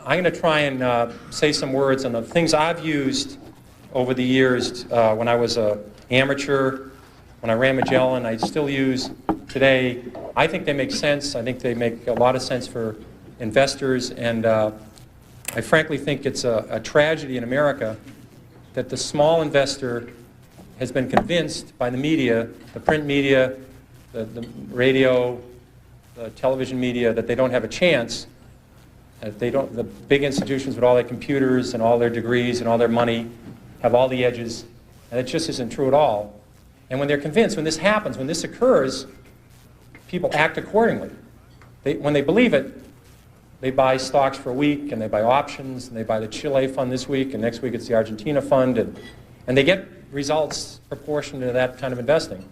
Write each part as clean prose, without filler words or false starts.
I'm going to try and say some words on the things I've used over the years when I was an amateur, when I ran Magellan, I still use today. I think they make sense. I think they make a lot of sense for investors, and I frankly think it's a tragedy in America that the small investor has been convinced by the media, the print media, the radio, the television media, that they don't have a chance. That they don't, the big institutions with all their computers and all their degrees and all their money have all the edges, and it just isn't true at all. And when they're convinced, when this happens, when this occurs, people act accordingly. When they believe it, they buy stocks for a week, and they buy options, and they buy the Chile fund this week, and next week it's the Argentina fund, and they get results proportionate to that kind of investing.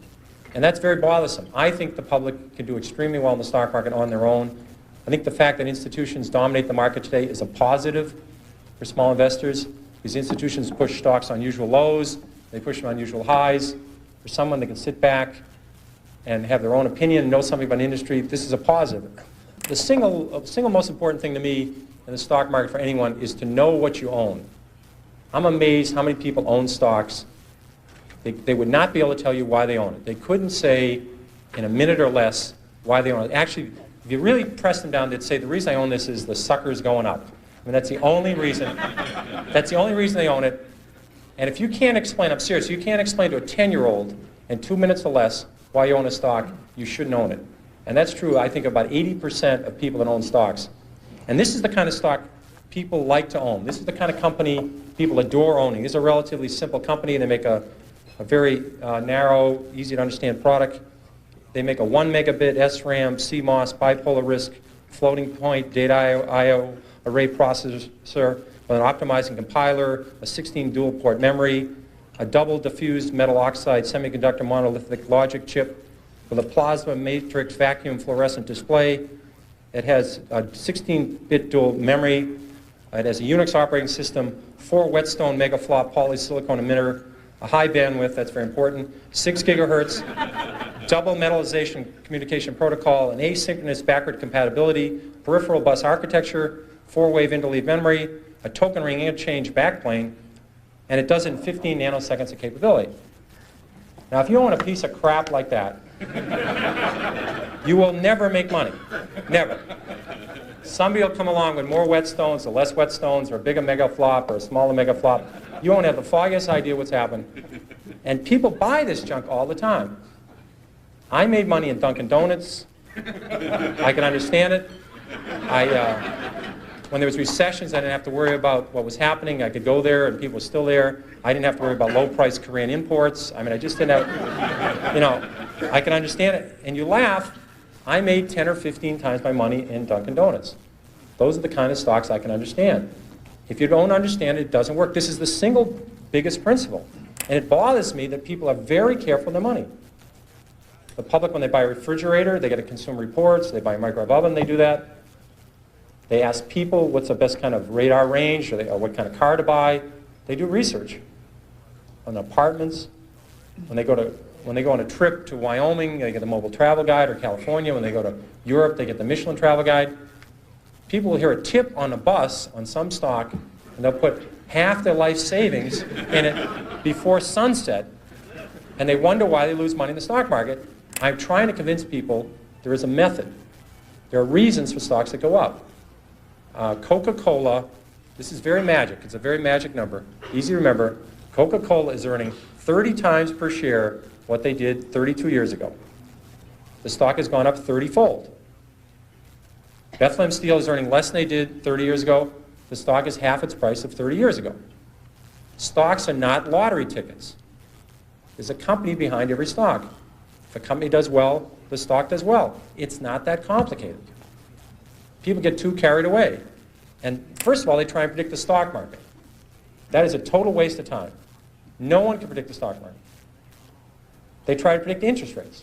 And that's very bothersome. I think the public can do extremely well in the stock market on their own. I think the fact that institutions dominate the market today is a positive for small investors. These institutions push stocks on usual lows, they push them on usual highs. For someone that can sit back and have their own opinion and know something about an industry, this is a positive. The single most important thing to me in the stock market for anyone is to know what you own. I'm amazed how many people own stocks. They would not be able to tell you why they own it. They couldn't say in a minute or less why they own it. Actually, if you really press them down, they'd say, the reason I own this is the sucker's going up. I mean, that's the only reason. That's the only reason they own it. And if you can't explain, I'm serious, you can't explain to a 10-year-old in 2 minutes or less why you own a stock, you shouldn't own it. And that's true, I think, about 80% of people that own stocks. And this is the kind of stock people like to own. This is the kind of company people adore owning. This is a relatively simple company. They make a very narrow, easy to understand product. They make a 1 megabit SRAM, CMOS, bipolar risk, floating point, data I/O array processor with an optimizing compiler, a 16 dual port memory, a double diffused metal oxide semiconductor monolithic logic chip with a plasma matrix vacuum fluorescent display. It has a 16-bit dual memory. It has a Unix operating system, 4 whetstone megaflop polysilicon emitter, a high bandwidth, that's very important, 6 gigahertz, double metallization communication protocol, an asynchronous backward compatibility, peripheral bus architecture, 4-wave interleave memory, a token ring interchange backplane, and it does it in 15 nanoseconds of capability. Now, if you own a piece of crap like that, you will never make money. Never. Somebody will come along with more whetstones or less whetstones or a bigger megaflop or a smaller megaflop. You won't have the foggiest idea what's happened. And people buy this junk all the time. I made money in Dunkin' Donuts. I can understand it. When there was recessions, I didn't have to worry about what was happening. I could go there and people were still there. I didn't have to worry about low-priced Korean imports. I mean, I just didn't have, you know, I can understand it. And you laugh, I made 10 or 15 times my money in Dunkin' Donuts. Those are the kind of stocks I can understand. If you don't understand it, it doesn't work. This is the single biggest principle. And it bothers me that people are very careful with their money. The public, when they buy a refrigerator, they get a Consumer Reports. They buy a microwave oven, they do that. They ask people what's the best kind of radar range or what kind of car to buy. They do research on apartments. When they go on a trip to Wyoming, they get the Mobile Travel Guide, or California. When they go to Europe, they get the Michelin Travel Guide. People will hear a tip on a bus on some stock, and they'll put half their life savings in it before sunset, and they wonder why they lose money in the stock market. I'm trying to convince people there is a method. There are reasons for stocks that go up. Coca-Cola, this is very magic. It's a very magic number. Easy to remember. Coca-Cola is earning 30 times per share what they did 32 years ago. The stock has gone up 30-fold. Bethlehem Steel is earning less than they did 30 years ago. The stock is half its price of 30 years ago. Stocks are not lottery tickets. There's a company behind every stock. If a company does well, the stock does well. It's not that complicated. People get too carried away. And first of all, they try and predict the stock market. That is a total waste of time. No one can predict the stock market. They try to predict interest rates.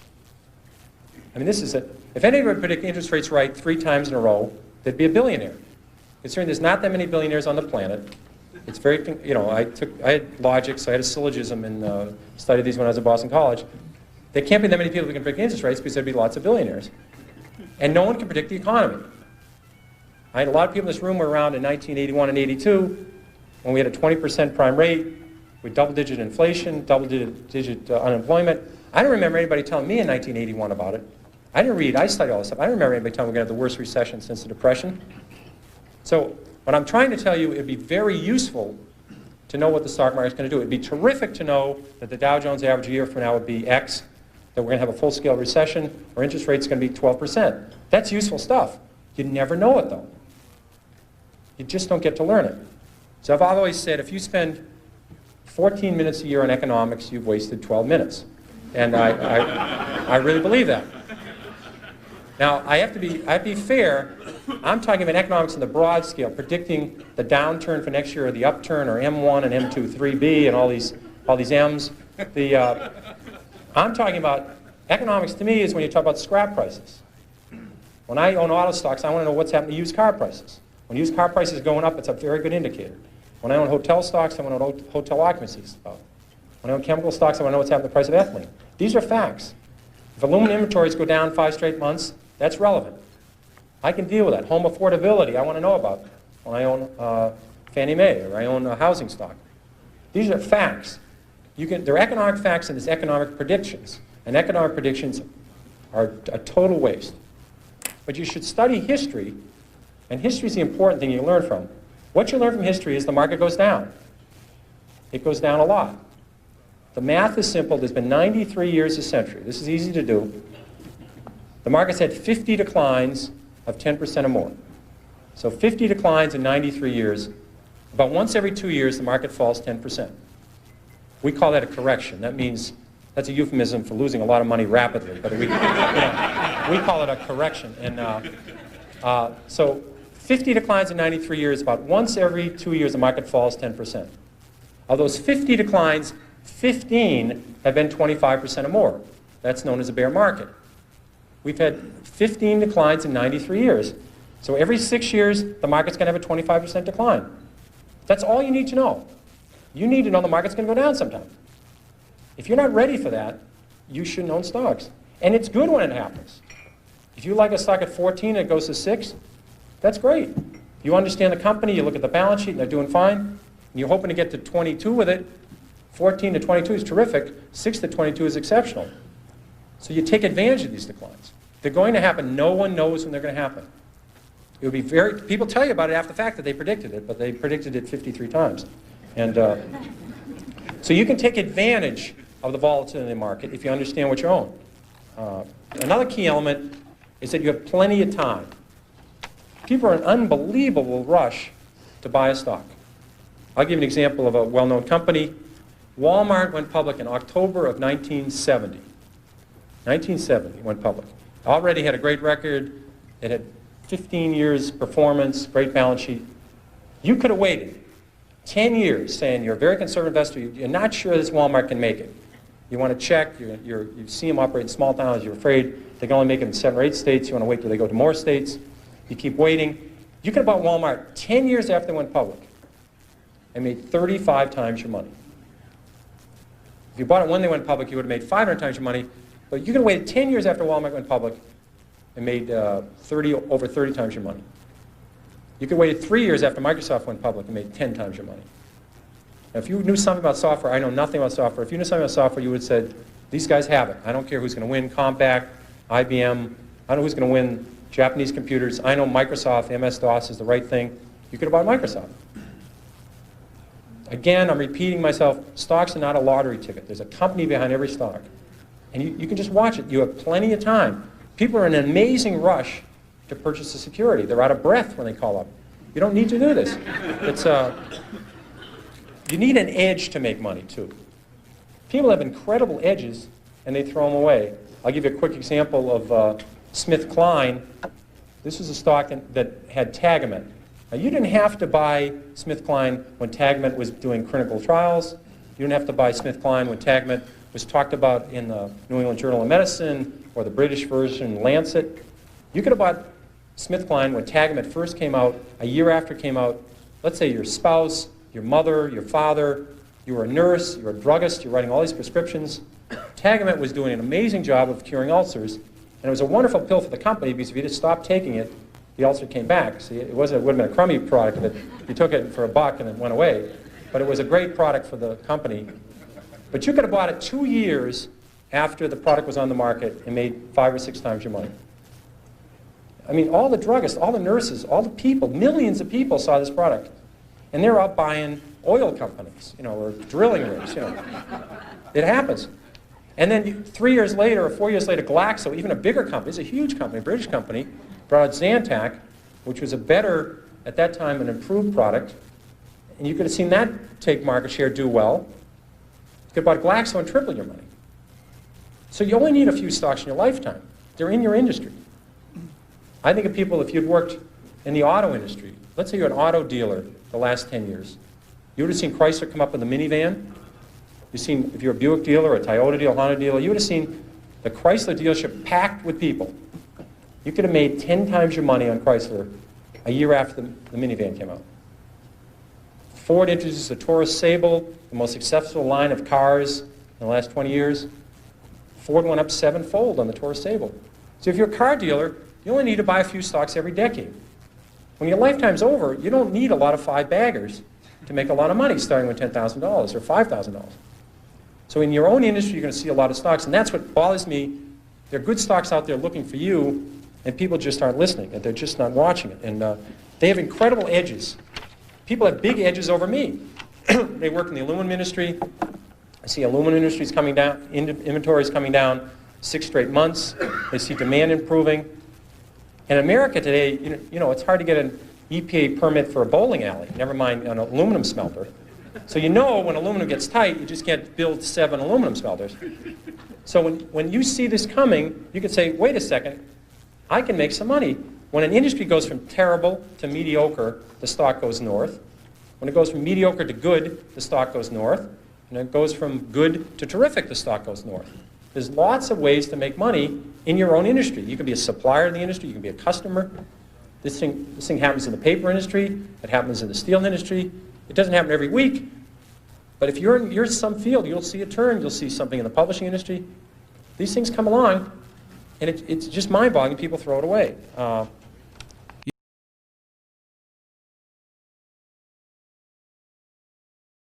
I mean, if anybody would predict interest rates right 3 times in a row, they'd be a billionaire. Considering there's not that many billionaires on the planet, it's very, you know, I had logic, so I had a syllogism and studied these when I was at Boston College. There can't be that many people who can predict interest rates because there'd be lots of billionaires. And no one can predict the economy. I had a lot of people in this room were around in 1981 and 82 when we had a 20% prime rate with double-digit inflation, double-digit unemployment. I don't remember anybody telling me in 1981 about it. I didn't read, I studied all this stuff. I don't remember anybody telling me we're going to have the worst recession since the Depression. So what I'm trying to tell you, it'd be very useful to know what the stock market's going to do. It'd be terrific to know that the Dow Jones average a year from now would be X, that we're going to have a full-scale recession, or interest rate's going to be 12%. That's useful stuff. You never know it, though. You just don't get to learn it. So I've always said, if you spend 14 minutes a year on economics, you've wasted 12 minutes. And I really believe that. Now, I have to be fair. I'm talking about economics in the broad scale, predicting the downturn for next year, or the upturn, or M1 and M2, 3B, and all these M's. I'm talking about economics. To me, is when you talk about scrap prices. When I own auto stocks, I want to know what's happening to used car prices. When used car prices are going up, it's a very good indicator. When I own hotel stocks, I want to know what hotel occupancy is about. When I own chemical stocks, I want to know what's happening to the price of ethylene. These are facts. If aluminum inventories go down 5 straight months, that's relevant. I can deal with that. Home affordability, I want to know about when I own Fannie Mae, or I own a housing stock. These are facts. They're economic facts, and there's economic predictions. And economic predictions are a total waste. But you should study history, and history is the important thing you learn from. What you learn from history is the market goes down. It goes down a lot. The math is simple. There's been 93 years a century. This is easy to do. The market's had 50 declines of 10% or more. So 50 declines in 93 years. About once every 2 years, the market falls 10%. We call that a correction. That means, that's a euphemism for losing a lot of money rapidly. But we call it a correction. And so 50 declines in 93 years, about once every 2 years, the market falls 10%. Of those 50 declines, 15 have been 25% or more. That's known as a bear market. We've had 15 declines in 93 years. So every 6 years, the market's going to have a 25% decline. That's all you need to know. You need to know the market's going to go down sometime. If you're not ready for that, you shouldn't own stocks. And it's good when it happens. If you like a stock at 14 and it goes to 6, that's great. You understand the company, you look at the balance sheet, and they're doing fine, and you're hoping to get to 22 with it. 14 to 22 is terrific. 6 to 22 is exceptional. So you take advantage of these declines. They're going to happen. No one knows when they're going to happen. It would be people tell you about it after the fact that they predicted it, but they predicted it 53 times. And so you can take advantage of the volatility in the market if you understand what you own. Another key element is that you have plenty of time. People are in an unbelievable rush to buy a stock. I'll give you an example of a well-known company. Walmart went public in October of 1970. 1970 it went public. Already had a great record. It had 15 years performance, great balance sheet. You could have waited 10 years saying you're a very conservative investor. You're not sure this Walmart can make it. You want to check. You see them operate in small towns. You're afraid they can only make it in 7 or 8 states. You want to wait till they go to more states. You keep waiting. You could have bought Walmart 10 years after they went public and made 35 times your money. If you bought it when they went public, you would have made 500 times your money. But you could have waited 10 years after Walmart went public and made over 30 times your money. You could have waited 3 years after Microsoft went public and made 10 times your money. Now, if you knew something about software, I know nothing about software. If you knew something about software, you would have said, these guys have it. I don't care who's going to win, Compaq, IBM. I don't know who's going to win Japanese computers. I know Microsoft, MS-DOS is the right thing. You could have bought Microsoft. Again, I'm repeating myself. Stocks are not a lottery ticket. There's a company behind every stock. And you can just watch it. You have plenty of time. People are in an amazing rush to purchase a security. They're out of breath when they call up. You don't need to do this. You need an edge to make money, too. People have incredible edges, and they throw them away. I'll give you a quick example of SmithKline. This was a stock that had Tagamet. Now, you didn't have to buy SmithKline when Tagamet was doing clinical trials. You didn't have to buy SmithKline when Tagamet was talked about in the New England Journal of Medicine or the British version, Lancet. You could have bought SmithKline when Tagamet first came out, a year after it came out. Let's say your spouse, your mother, your father, you were a nurse, you were a druggist, you're writing all these prescriptions. Tagamet was doing an amazing job of curing ulcers, and it was a wonderful pill for the company because if you just stopped taking it, the ulcer came back. See, it would have been a crummy product that you took it for $1 and it went away. But it was a great product for the company. But you could have bought it 2 years after the product was on the market and made 5 or 6 times your money. I mean, all the druggists, all the nurses, all the people, millions of people saw this product. And they're out buying oil companies, or drilling rigs, It happens. And then 3 years later or 4 years later, Glaxo, even a bigger company, it's a huge company, a British company, brought out Zantac, which was a better, at that time, an improved product. And you could have seen that take market share, do well. You could have bought Glaxo and triple your money. So you only need a few stocks in your lifetime. They're in your industry. I think of people, if you'd worked in the auto industry, let's say you're an auto dealer the last 10 years, you would have seen Chrysler come up in the minivan. You've seen, if you're a Buick dealer, a Toyota dealer, a Honda dealer, you would have seen the Chrysler dealership packed with people. You could have made 10 times your money on Chrysler a year after the minivan came out. Ford introduced the Taurus Sable, the most successful line of cars in the last 20 years. Ford went up 7-fold on the Taurus Sable. So if you're a car dealer, you only need to buy a few stocks every decade. When your lifetime's over, you don't need a lot of 5-baggers to make a lot of money starting with $10,000 or $5,000. So in your own industry, you're going to see a lot of stocks, and that's what bothers me. There are good stocks out there looking for you, and people just aren't listening, and they're just not watching it. And they have incredible edges. People have big edges over me. They work in the aluminum industry. I see aluminum industries coming down, inventories coming down 6 straight months. They see demand improving. In America today, it's hard to get an EPA permit for a bowling alley, never mind an aluminum smelter. So when aluminum gets tight, you just can't build 7 aluminum smelters. So when you see this coming, you can say, wait a second, I can make some money. When an industry goes from terrible to mediocre, the stock goes north. When it goes from mediocre to good, the stock goes north. And it goes from good to terrific, the stock goes north. There's lots of ways to make money in your own industry. You can be a supplier in the industry, you can be a customer. This thing happens in the paper industry, it happens in the steel industry. It doesn't happen every week, but if you're in some field, you'll see a turn, you'll see something in the publishing industry. These things come along, and it's just mind-boggling, people throw it away.